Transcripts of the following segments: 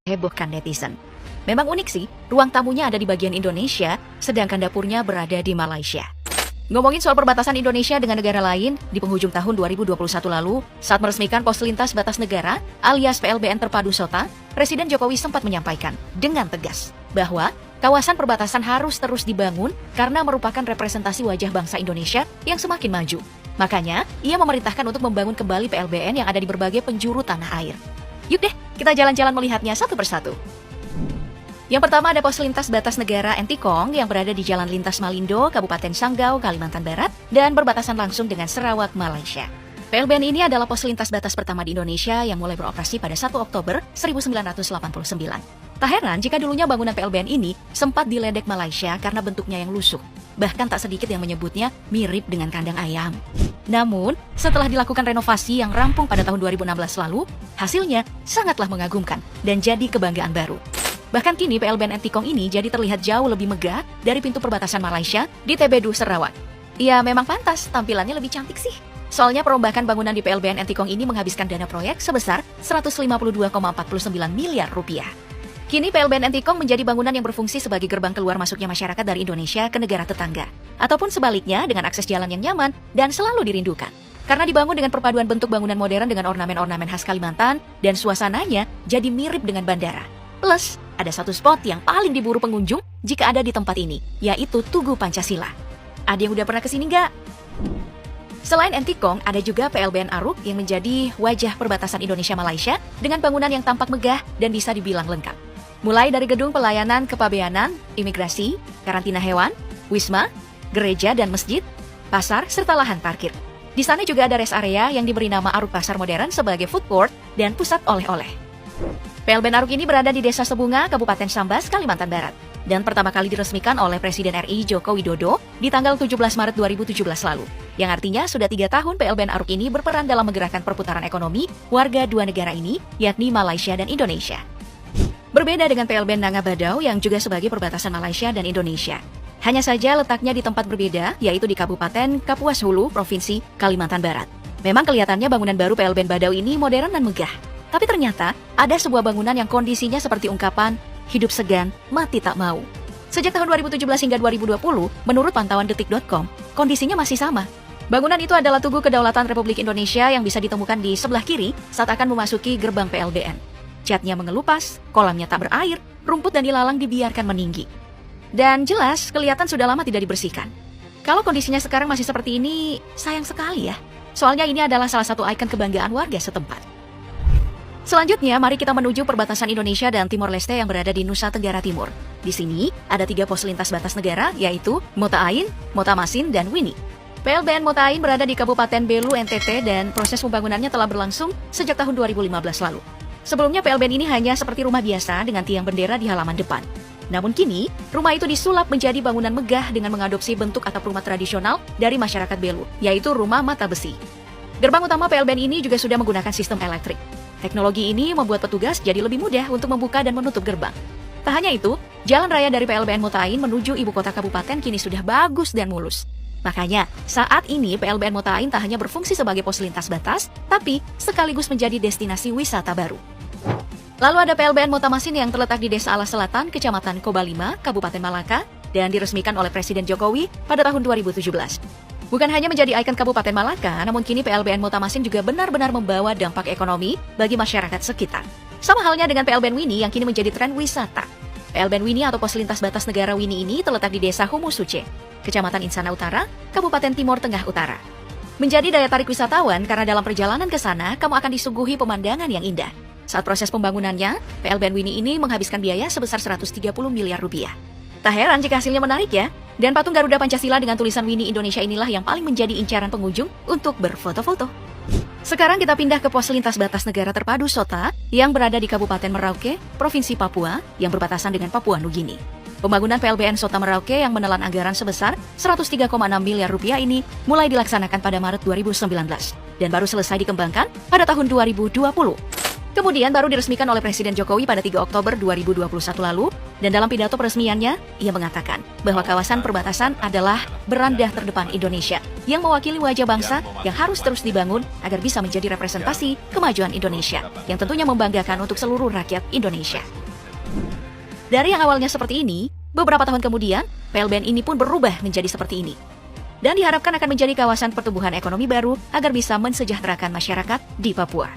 hebohkan netizen. Memang unik sih, ruang tamunya ada di bagian Indonesia, sedangkan dapurnya berada di Malaysia. Ngomongin soal perbatasan Indonesia dengan negara lain, di penghujung tahun 2021 lalu, saat meresmikan pos lintas batas negara alias PLBN Terpadu Sota, Presiden Jokowi sempat menyampaikan dengan tegas bahwa kawasan perbatasan harus terus dibangun karena merupakan representasi wajah bangsa Indonesia yang semakin maju. Makanya, ia memerintahkan untuk membangun kembali PLBN yang ada di berbagai penjuru tanah air. Yuk deh, kita jalan-jalan melihatnya satu persatu. Yang pertama ada pos lintas batas negara Entikong yang berada di Jalan Lintas Malindo, Kabupaten Sanggau, Kalimantan Barat, dan berbatasan langsung dengan Sarawak, Malaysia. PLBN ini adalah pos lintas batas pertama di Indonesia yang mulai beroperasi pada 1 Oktober 1989. Tak heran jika dulunya bangunan PLBN ini sempat diledek Malaysia karena bentuknya yang lusuh. Bahkan tak sedikit yang menyebutnya mirip dengan kandang ayam. Namun, setelah dilakukan renovasi yang rampung pada tahun 2016 lalu, hasilnya sangatlah mengagumkan dan jadi kebanggaan baru. Bahkan kini PLBN Entikong ini jadi terlihat jauh lebih megah dari pintu perbatasan Malaysia di Tebedu, Sarawak. Ya memang pantas, tampilannya lebih cantik sih. Soalnya perombakan bangunan di PLBN Entikong ini menghabiskan dana proyek sebesar 152,49 miliar rupiah. Kini PLBN Entikong menjadi bangunan yang berfungsi sebagai gerbang keluar masuknya masyarakat dari Indonesia ke negara tetangga. Ataupun sebaliknya dengan akses jalan yang nyaman dan selalu dirindukan. Karena dibangun dengan perpaduan bentuk bangunan modern dengan ornamen-ornamen khas Kalimantan dan suasananya jadi mirip dengan bandara. Plus, ada satu spot yang paling diburu pengunjung jika ada di tempat ini, yaitu Tugu Pancasila. Ada yang udah pernah kesini nggak? Selain Entikong, ada juga PLBN Aruk yang menjadi wajah perbatasan Indonesia-Malaysia dengan bangunan yang tampak megah dan bisa dibilang lengkap. Mulai dari gedung pelayanan kepabeanan, imigrasi, karantina hewan, wisma, gereja dan masjid, pasar, serta lahan parkir. Di sana juga ada rest area yang diberi nama Aruk Pasar Modern sebagai food court dan pusat oleh-oleh. PLBN Aruk ini berada di Desa Sebunga, Kabupaten Sambas, Kalimantan Barat. Dan pertama kali diresmikan oleh Presiden RI Joko Widodo di tanggal 17 Maret 2017 lalu. Yang artinya sudah 3 tahun PLBN Aruk ini berperan dalam menggerakkan perputaran ekonomi warga dua negara ini, yakni Malaysia dan Indonesia. Berbeda dengan PLBN Nanga Badau yang juga sebagai perbatasan Malaysia dan Indonesia. Hanya saja letaknya di tempat berbeda, yaitu di Kabupaten Kapuas Hulu, Provinsi Kalimantan Barat. Memang kelihatannya bangunan baru PLBN Badau ini modern dan megah. Tapi ternyata ada sebuah bangunan yang kondisinya seperti ungkapan hidup segan, mati tak mau. Sejak tahun 2017 hingga 2020, menurut pantauan detik.com, kondisinya masih sama. Bangunan itu adalah Tugu Kedaulatan Republik Indonesia yang bisa ditemukan di sebelah kiri saat akan memasuki gerbang PLBN. Catnya mengelupas, kolamnya tak berair, rumput dan ilalang dibiarkan meninggi. Dan jelas, kelihatan sudah lama tidak dibersihkan. Kalau kondisinya sekarang masih seperti ini, sayang sekali ya. Soalnya ini adalah salah satu ikon kebanggaan warga setempat. Selanjutnya, mari kita menuju perbatasan Indonesia dan Timor Leste yang berada di Nusa Tenggara Timur. Di sini, ada 3 pos lintas batas negara, yaitu Mota Ain, Mota Masin, dan Wini. PLBN Mota Ain berada di Kabupaten Belu, NTT, dan proses pembangunannya telah berlangsung sejak tahun 2015 lalu. Sebelumnya, PLBN ini hanya seperti rumah biasa dengan tiang bendera di halaman depan. Namun kini, rumah itu disulap menjadi bangunan megah dengan mengadopsi bentuk atap rumah tradisional dari masyarakat Belu, yaitu rumah mata besi. Gerbang utama PLBN ini juga sudah menggunakan sistem elektrik. Teknologi ini membuat petugas jadi lebih mudah untuk membuka dan menutup gerbang. Tak hanya itu, jalan raya dari PLBN Mota Ain menuju ibu kota kabupaten kini sudah bagus dan mulus. Makanya, saat ini PLBN Mota Ain tak hanya berfungsi sebagai pos lintas batas, tapi sekaligus menjadi destinasi wisata baru. Lalu ada PLBN Mota Masin yang terletak di Desa Alas Selatan, Kecamatan Kobalima, Kabupaten Malaka, dan diresmikan oleh Presiden Jokowi pada tahun 2017. Bukan hanya menjadi ikon Kabupaten Malaka, namun kini PLBN Mota Masin juga benar-benar membawa dampak ekonomi bagi masyarakat sekitar. Sama halnya dengan PLBN Wini yang kini menjadi tren wisata. PLBN Wini atau pos lintas batas negara Wini ini terletak di Desa Humusuce, Kecamatan Insana Utara, Kabupaten Timur Tengah Utara. Menjadi daya tarik wisatawan karena dalam perjalanan ke sana, kamu akan disuguhi pemandangan yang indah. Saat proses pembangunannya, PLBN Wini ini menghabiskan biaya sebesar 130 miliar rupiah. Tak heran jika hasilnya menarik ya. Dan patung Garuda Pancasila dengan tulisan Wini Indonesia inilah yang paling menjadi incaran pengunjung untuk berfoto-foto. Sekarang kita pindah ke pos lintas batas negara terpadu Sota yang berada di Kabupaten Merauke, Provinsi Papua yang berbatasan dengan Papua Nugini. Pembangunan PLBN Sota Merauke yang menelan anggaran sebesar 103,6 miliar rupiah ini mulai dilaksanakan pada Maret 2019 dan baru selesai dikembangkan pada tahun 2020. Kemudian baru diresmikan oleh Presiden Jokowi pada 3 Oktober 2021 lalu, dan dalam pidato peresmiannya, ia mengatakan bahwa kawasan perbatasan adalah beranda terdepan Indonesia yang mewakili wajah bangsa yang harus terus dibangun agar bisa menjadi representasi kemajuan Indonesia yang tentunya membanggakan untuk seluruh rakyat Indonesia. Dari yang awalnya seperti ini, beberapa tahun kemudian, PLBN ini pun berubah menjadi seperti ini. Dan diharapkan akan menjadi kawasan pertumbuhan ekonomi baru agar bisa mensejahterakan masyarakat di Papua.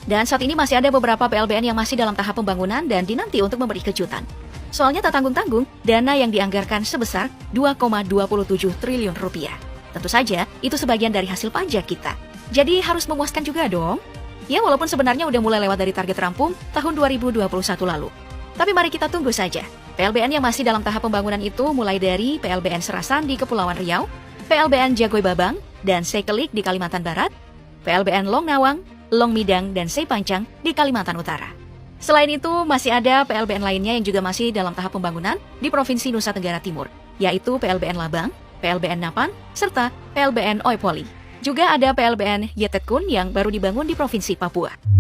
Dan saat ini masih ada beberapa PLBN yang masih dalam tahap pembangunan dan dinanti untuk memberi kejutan. Soalnya tak tanggung-tanggung, dana yang dianggarkan sebesar 2,27 triliun rupiah. Tentu saja, itu sebagian dari hasil pajak kita. Jadi harus memuaskan juga dong. Ya walaupun sebenarnya udah mulai lewat dari target rampung tahun 2021 lalu. Tapi mari kita tunggu saja. PLBN yang masih dalam tahap pembangunan itu mulai dari PLBN Serasan di Kepulauan Riau, PLBN Jagoy Babang, dan Sekelik di Kalimantan Barat, PLBN Long Nawang, Long Midang, dan Seipancang di Kalimantan Utara. Selain itu, masih ada PLBN lainnya yang juga masih dalam tahap pembangunan di Provinsi Nusa Tenggara Timur, yaitu PLBN Labang, PLBN Napan, serta PLBN Oepoli. Juga ada PLBN Yetetkun yang baru dibangun di Provinsi Papua.